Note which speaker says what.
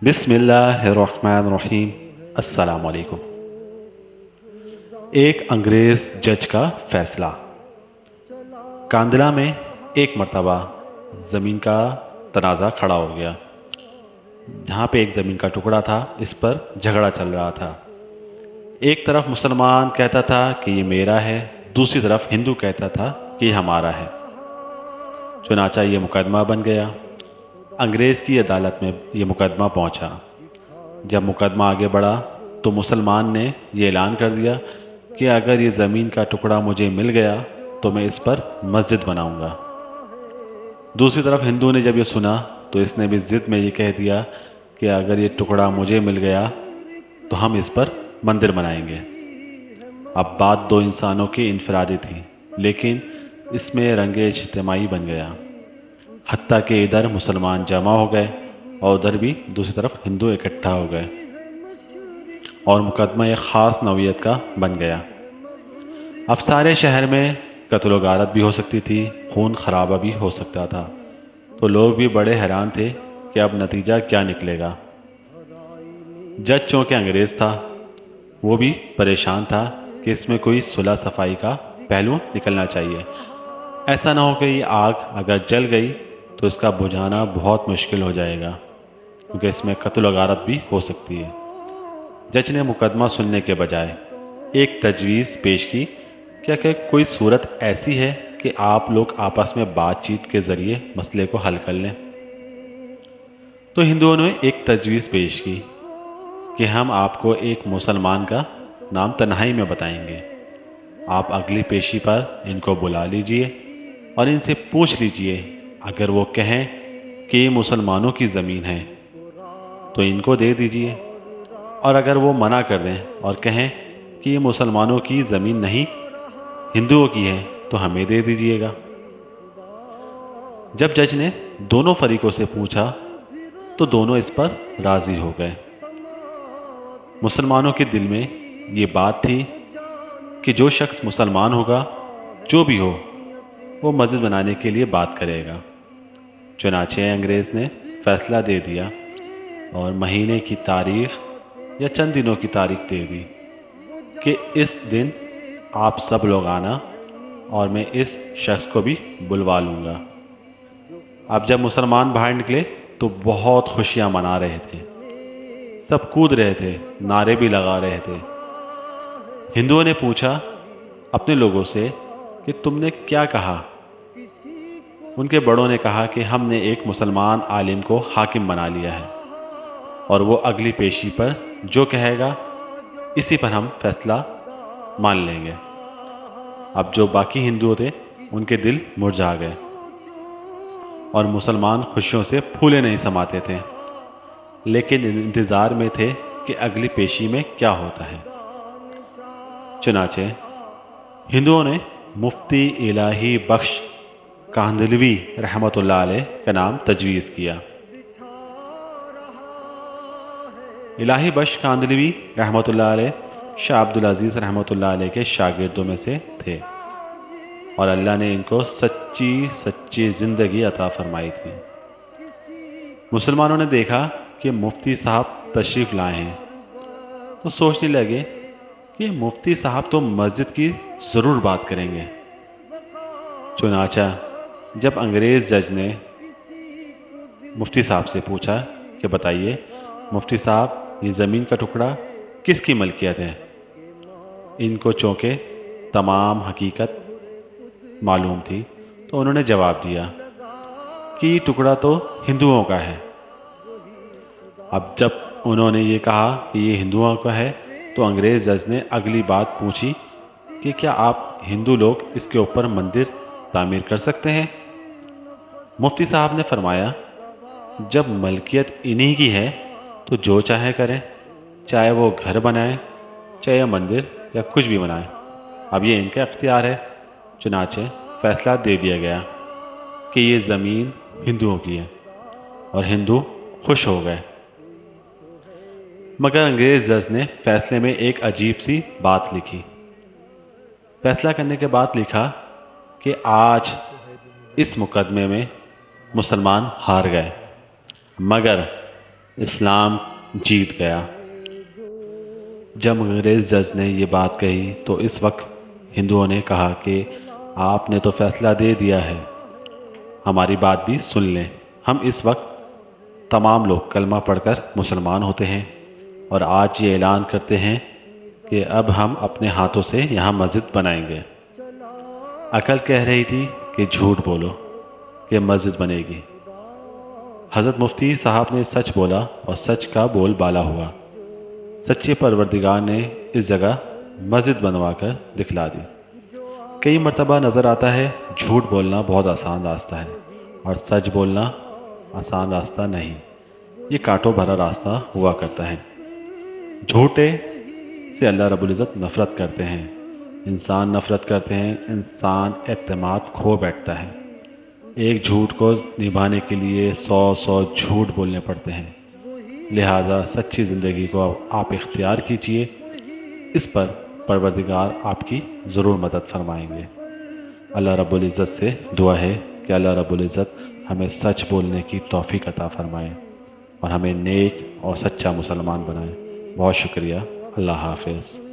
Speaker 1: بسم اللہ الرحمن الرحیم۔ السلام علیکم۔ ایک انگریز جج کا فیصلہ۔ کاندلا میں ایک مرتبہ زمین کا تنازع کھڑا ہو گیا۔ جہاں پہ ایک زمین کا ٹکڑا تھا، اس پر جھگڑا چل رہا تھا۔ ایک طرف مسلمان کہتا تھا کہ یہ میرا ہے، دوسری طرف ہندو کہتا تھا کہ یہ ہمارا ہے۔ چنانچہ یہ مقدمہ بن گیا۔ انگریز کی عدالت میں یہ مقدمہ پہنچا۔ جب مقدمہ آگے بڑھا تو مسلمان نے یہ اعلان کر دیا کہ اگر یہ زمین کا ٹکڑا مجھے مل گیا تو میں اس پر مسجد بناؤں گا۔ دوسری طرف ہندو نے جب یہ سنا تو اس نے بھی ضد میں یہ کہہ دیا کہ اگر یہ ٹکڑا مجھے مل گیا تو ہم اس پر مندر بنائیں گے۔ اب بات دو انسانوں کی انفرادی تھی، لیکن اس میں رنگ اجتماعی بن گیا، حتیٰ کہ ادھر مسلمان جمع ہو گئے اور ادھر بھی دوسری طرف ہندو اکٹھا ہو گئے، اور مقدمہ ایک خاص نوعیت کا بن گیا۔ اب سارے شہر میں قتل و غارت بھی ہو سکتی تھی، خون خرابہ بھی ہو سکتا تھا، تو لوگ بھی بڑے حیران تھے کہ اب نتیجہ کیا نکلے گا۔ جج چونکہ انگریز تھا، وہ بھی پریشان تھا کہ اس میں کوئی صلح صفائی کا پہلو نکلنا چاہیے۔ ایسا نہ ہو کہ یہ آگ اگر جل گئی تو اس کا بجھانا بہت مشکل ہو جائے گا، کیونکہ اس میں قتل و غارت بھی ہو سکتی ہے۔ جج نے مقدمہ سننے کے بجائے ایک تجویز پیش کی کہ کوئی صورت ایسی ہے کہ آپ لوگ آپس میں بات چیت کے ذریعے مسئلے کو حل کر لیں۔ تو ہندوؤں نے ایک تجویز پیش کی کہ ہم آپ کو ایک مسلمان کا نام تنہائی میں بتائیں گے۔ آپ اگلی پیشی پر ان کو بلا لیجئے اور ان سے پوچھ لیجئے، اگر وہ کہیں کہ یہ مسلمانوں کی زمین ہے تو ان کو دے دیجئے، اور اگر وہ منع کر دیں اور کہیں کہ یہ مسلمانوں کی زمین نہیں، ہندوؤں کی ہے، تو ہمیں دے دیجئے گا۔ جب جج نے دونوں فریقوں سے پوچھا تو دونوں اس پر راضی ہو گئے۔ مسلمانوں کے دل میں یہ بات تھی کہ جو شخص مسلمان ہوگا، جو بھی ہو، وہ مسجد بنانے کے لیے بات کرے گا۔ چنانچہ انگریز نے فیصلہ دے دیا اور مہینے کی تاریخ یا چند دنوں کی تاریخ دے دی کہ اس دن آپ سب لوگ آنا، اور میں اس شخص کو بھی بلوا لوں گا۔ اب جب مسلمان باہر نکلے تو بہت خوشیاں منا رہے تھے، سب کود رہے تھے، نعرے بھی لگا رہے تھے۔ ہندوؤں نے پوچھا اپنے لوگوں سے کہ تم نے کیا کہا؟ ان کے بڑوں نے کہا کہ ہم نے ایک مسلمان عالم کو حاکم بنا لیا ہے، اور وہ اگلی پیشی پر جو کہے گا اسی پر ہم فیصلہ مان لیں گے۔ اب جو باقی ہندو تھے ان کے دل مرجھا گئے، اور مسلمان خوشیوں سے پھولے نہیں سماتے تھے، لیکن انتظار میں تھے کہ اگلی پیشی میں کیا ہوتا ہے۔ چنانچہ ہندوؤں نے مفتی الہی بخش کاندھلوی رحمۃ اللہ علیہ کا نام تجویز کیا۔ الہی بخش کاندھلوی رحمۃ اللہ علیہ شاہ عبدالعزیز رحمۃ اللہ علیہ کے شاگردوں میں سے تھے، اور اللہ نے ان کو سچی زندگی عطا فرمائی تھی۔ مسلمانوں نے دیکھا کہ مفتی صاحب تشریف لائے ہیں تو سوچنے لگے کہ مفتی صاحب تو مسجد کی ضرور بات کریں گے۔ چنانچہ جب انگریز جج نے مفتی صاحب سے پوچھا کہ بتائیے مفتی صاحب، یہ زمین کا ٹکڑا کس کی ملکیت ہے، ان کو چونکہ تمام حقیقت معلوم تھی تو انہوں نے جواب دیا کہ یہ ٹکڑا تو ہندوؤں کا ہے۔ اب جب انہوں نے یہ کہا کہ یہ ہندوؤں کا ہے تو انگریز جج نے اگلی بات پوچھی کہ کیا آپ ہندو لوگ اس کے اوپر مندر تعمیر کر سکتے ہیں؟ مفتی صاحب نے فرمایا، جب ملکیت انہی کی ہے تو جو چاہے کریں، چاہے وہ گھر بنائیں، چاہے مندر یا کچھ بھی بنائیں، اب یہ ان کا اختیار ہے۔ چنانچہ فیصلہ دے دیا گیا کہ یہ زمین ہندوؤں کی ہے، اور ہندو خوش ہو گئے۔ مگر انگریز جج نے فیصلے میں ایک عجیب سی بات لکھی۔ فیصلہ کرنے کے بعد لکھا کہ آج اس مقدمے میں مسلمان ہار گئے، مگر اسلام جیت گیا۔ جب انگریز جج نے یہ بات کہی تو اس وقت ہندوؤں نے کہا کہ آپ نے تو فیصلہ دے دیا ہے، ہماری بات بھی سن لیں۔ ہم اس وقت تمام لوگ کلمہ پڑھ کر مسلمان ہوتے ہیں اور آج یہ اعلان کرتے ہیں کہ اب ہم اپنے ہاتھوں سے یہاں مسجد بنائیں گے۔ عقل کہہ رہی تھی کہ جھوٹ بولو کہ مسجد بنے گی۔ حضرت مفتی صاحب نے سچ بولا اور سچ کا بول بالا ہوا۔ سچے پروردگار نے اس جگہ مسجد بنوا کر دکھلا دی۔ کئی مرتبہ نظر آتا ہے جھوٹ بولنا بہت آسان راستہ ہے اور سچ بولنا آسان راستہ نہیں، یہ کانٹوں بھرا راستہ ہوا کرتا ہے۔ جھوٹے سے اللہ رب العزت نفرت کرتے ہیں، انسان نفرت کرتے ہیں، انسان اعتماد کھو بیٹھتا ہے۔ ایک جھوٹ کو نبھانے کے لیے 100 جھوٹ بولنے پڑتے ہیں۔ لہذا سچی زندگی کو آپ اختیار کیجئے، اس پر پروردگار آپ کی ضرور مدد فرمائیں گے۔ اللہ رب العزت سے دعا ہے کہ اللہ رب العزت ہمیں سچ بولنے کی توفیق عطا فرمائے اور ہمیں نیک اور سچا مسلمان بنائے۔ بہت شکریہ۔ اللہ حافظ۔